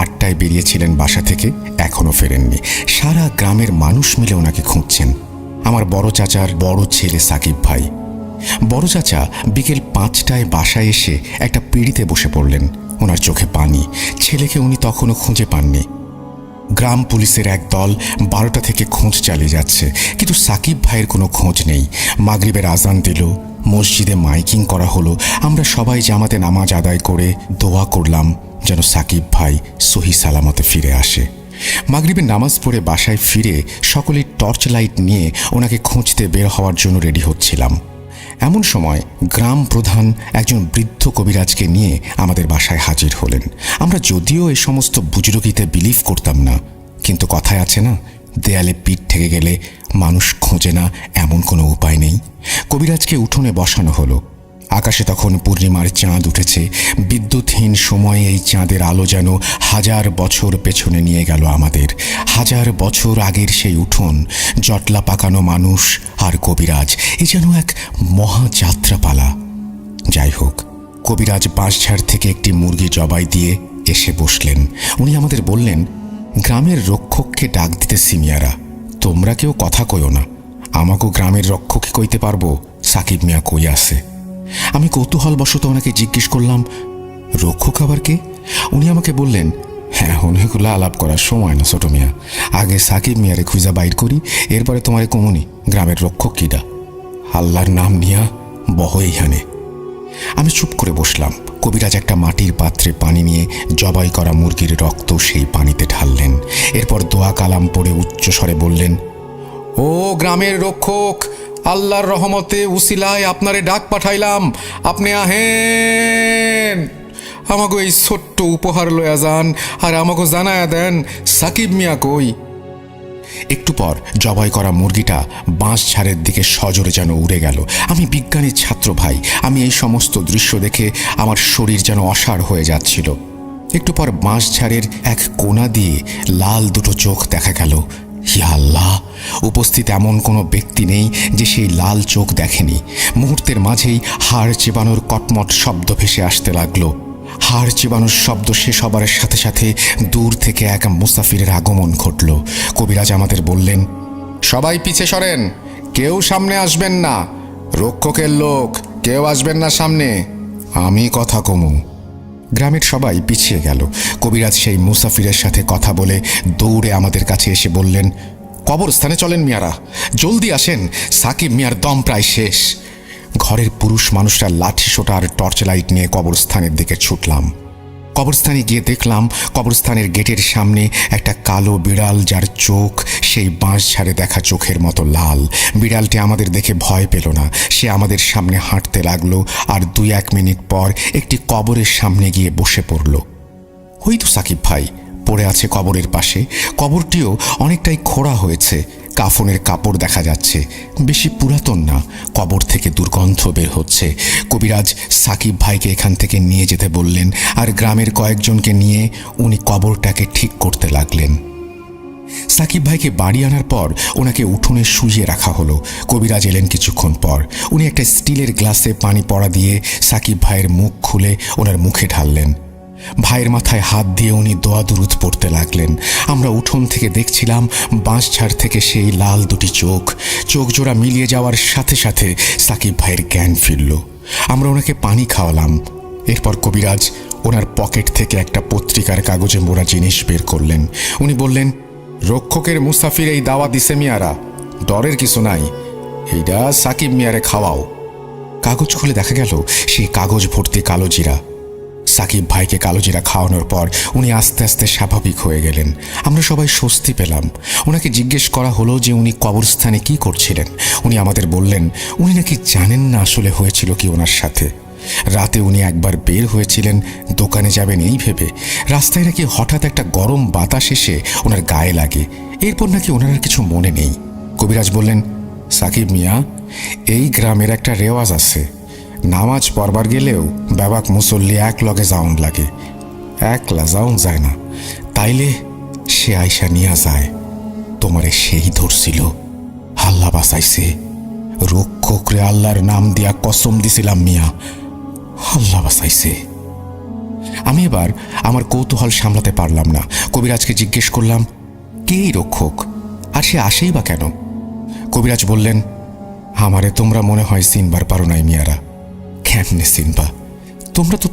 8টায় বেরিয়েছিলেন বাসা থেকে, এখনও ফেরেননি। সারা গ্রামের মানুষ মিলে ওনাকে খুঁজছেন। আমার বড় চাচার বড় ছেলে সাকিব ভাই। বড় চাচা বিকেল 5টায় বাসায় এসে একটা পিঁড়িতে বসে পড়লেন। ওনার চোখে পানি। ছেলেকে উনি তখনও খুঁজে পাননি। গ্রাম পুলিশের এক দল 12টা থেকে খোঁজ চালিয়ে যাচ্ছে, কিন্তু সাকিব ভাইয়ের কোনো খোঁজ নেই। মাগরিবের আজান দিল, মসজিদে মাইকিং করা হলো। আমরা সবাই জামাতে নামাজ আদায় করে দোয়া করলাম যেন সাকিব ভাই সহি সালামতে ফিরে আসে। মাগরিবের নামাজ পড়ে বাসায় ফিরে সকলে টর্চ লাইট নিয়ে ওনাকে খুঁজতে বের হওয়ার জন্য রেডি হচ্ছিলাম। এমন সময় গ্রাম প্রধান একজন বৃদ্ধ কবিরাজকে নিয়ে আমাদের বাসায় হাজির হলেন। আমরা যদিও এই সমস্ত বুজরুকিতে বিলিভ করতাম না, কিন্তু কথায় আছে না, দেয়ালে পিঠ ঠেকে গেলে মানুষ খোঁজে না, এমন কোনো উপায় নেই। কবিরাজকে উঠোনে বসানো হলো। আকাশে তখন পূর্ণিমার চাঁদ উঠেছে। বিদ্যুৎহীন সময়ে এই চাঁদের আলো যেন 1000 বছর পেছনে নিয়ে গেল আমাদের। 1000 বছর আগের সেই উঠোন, জটলা পাকানো মানুষ আর কবিরাজ, এ যেন এক মহাযাত্রাপালা। যাই হোক, কবিরাজ বাঁশঝাড় থেকে একটি মুরগি জবাই দিয়ে এসে বসলেন। উনি আমাদের বললেন, গ্রামের রক্ষককে ডাক দিতে সিমিয়ারা, তোমরা কেউ কথা কইও না। আমাকেও গ্রামের রক্ষককে কইতে পারবো সাকিব মিয়া কই আছে। আমি কৌতূহলবশত ওনাকে জিজ্ঞেস করলাম, রক্ষক আবার কে? উনি আমাকে বললেন, হ্যাঁ, অনেকগুলো আলাপ করার সময় না ছোট মিয়া, আগে সাকিব মিয়ারে খুঁজা বাইর করি, এরপরে তোমারে কমুনি গ্রামের রক্ষক কিডা। আল্লাহর নাম নিয়া বহ এইখানে। আমি চুপ করে বসলাম। কবিরাজ একটা মাটির পাত্রে পানি নিয়ে জবাই করা মুরগির রক্ত সেই পানিতে ঢাললেন। এরপর দোয়া কালাম পড়ে উচ্চস্বরে বললেন, ও গ্রামের রক্ষক, আল্লাহর রহমতে উসিলায় আপনারে ডাক পাঠাইলাম, আপনি আহেন। আমাকে এই ছোট্ট উপহার লয়া যান আর আমাকে জানায়া দেন সাকিব মিয়া কই। একটু পর জবাই করা মুরগিটা বাঁশঝাড়ের দিকে সজোরে যেন উড়ে গেল। আমি বিজ্ঞানের ছাত্র ভাই, আমি এই সমস্ত দৃশ্য দেখে আমার শরীর যেন অসাড় হয়ে যাচ্ছিল। একটু পর বাঁশঝাড়ের এক কোণা দিয়ে লাল দুটো চোখ দেখা গেল। ইয়া আল্লাহ, উপস্থিত এমন কোনো ব্যক্তি নেই যে সেই লাল চোখ দেখেনি। মুহূর্তের মাঝেই হাড় চেবানোর কটমট শব্দ ভেসে আসতে লাগলো। হাড় চেবানোর শব্দ শেষ হবার সাথে সাথে দূর থেকে এক মুসাফিরের আগমন ঘটল। কবিরাজ আমাদের বললেন, সবাই পিছে সরেন, কেউ সামনে আসবেন না। রক্ষকের লোক, কেউ আসবেন না সামনে, আমি কথা কমু। গ্রামের সবাই পিছিয়ে গেল। কবিরাজ সেই মুসাফিরের সাথে কথা বলে দৌড়ে আমাদের কাছে এসে বললেন, কবরস্থানে চলেন মিয়ারা, জলদি আসেন, সাকিব মিয়ার দম প্রায় শেষ। ঘরের পুরুষ মানুষরা লাঠি সোটা আর টর্চ লাইট নিয়ে কবরস্থানের দিকে ছুটলাম। কবরস্থানে গিয়ে দেখলাম কবরস্থানের গেটের সামনে একটা কালো বিড়াল, যার চোখ সেই বাঁশঝাড়ে দেখা চোখের মতো লাল। বিড়ালটি আমাদের দেখে ভয় পেল না, সে আমাদের সামনে হাঁটতে লাগলো আর 2-1 মিনিট পর একটি কবরের সামনে গিয়ে বসে পড়ল। ওই তো সাকিব ভাই পড়ে আছে কবরের পাশে। কবরটিও অনেকটাই খোঁড়া হয়েছে, কাফনের কাপড় দেখা যাচ্ছে, বেশি পুরাতন না। কবর থেকে দুর্গন্ধ বের হচ্ছে। কবিরাজ সাকিব ভাইকে এখান থেকে নিয়ে যেতে বললেন আর গ্রামের কয়েকজনকে নিয়ে উনি কবরটাকে ঠিক করতে লাগলেন। সাকিব ভাইকে বাড়ি আনার পর ওনাকে উঠোনে শুইয়ে রাখা হলো। কবিরাজ এলেন কিছুক্ষণ পর। উনি একটা স্টিলের গ্লাসে পানি পড়া দিয়ে সাকিব ভাইয়ের মুখ খুলে ওনার মুখে ঢাললেন। ভাইয়ের মাথায় হাত দিয়ে উনি দোয়া দুরুদ পড়তে লাগলেন। আমরা উঠোন থেকে দেখছিলাম বাঁশঝাড় থেকে সেই লাল দুটি চোখ। চোখ জোড়া মিলিয়ে যাওয়ার সাথে সাথে সাকিব ভাইয়ের জ্ঞান ফিরল। আমরা ওনাকে পানি খাওয়ালাম। এরপর কবিরাজ ওনার পকেট থেকে একটা পত্রিকার কাগজে মোড়া জিনিস বের করলেন। উনি বললেন, রক্ষকের মুসাফির এই দাওয়া দিছে মিয়ারা, ডরের কিছু নাই, এইটা সাকিব মিয়ারে খাওয়াও। কাগজ খুলে দেখা গেল সেই কাগজ ভর্তি কালো জিরা। সাকিব ভাইকে কালোজিরা খাওয়ানোর পর উনি আস্তে আস্তে স্বাভাবিক হয়ে গেলেন। আমরা সবাই স্বস্তি পেলাম। ওনাকে জিজ্ঞেস করা হলো যে উনি কবরস্থানে কি করছিলেন। উনি আমাদের বললেন, উনি নাকি জানেন না আসলে হয়েছিল কি ওনার সাথে। রাতে উনি একবার বের হয়েছিলেন দোকানে যাবেন এই ভেবে। রাস্তায় নাকি হঠাৎ একটা গরম বাতাস এসে ওনার গায়ে লাগে। এরপর নাকি ওনার আর কিছু মনে নেই। কবিরাজ বললেন, সাকিব মিয়া, এই গ্রামের একটা রেওয়াজ আছে, নামাজ পড়বার গেলেও বাবাক মুসল্লি এক লগে যাওন লাগে, একলা যাওন যায় না, তাইলে সে আইসা নিয়া যায়। তোমারে সেই ধরছিল, আল্লাহ বাঁচাইছে। রক্ষকরে আল্লাহর নাম দিয়া কসম দিছিলাম মিয়া, আল্লাহ বাঁচাইছে। আমি এবার আমার কৌতূহল সামলাতে পারলাম না। কবিরাজকে জিজ্ঞেস করলাম, কে এই রক্ষক, আর সে আসেই বা কেন? কবিরাজ বললেন, আমারে তোমরা মনে হয় চিনবার পারো নাই মিয়ারা। কেমনে চিনবা, তোমরা তো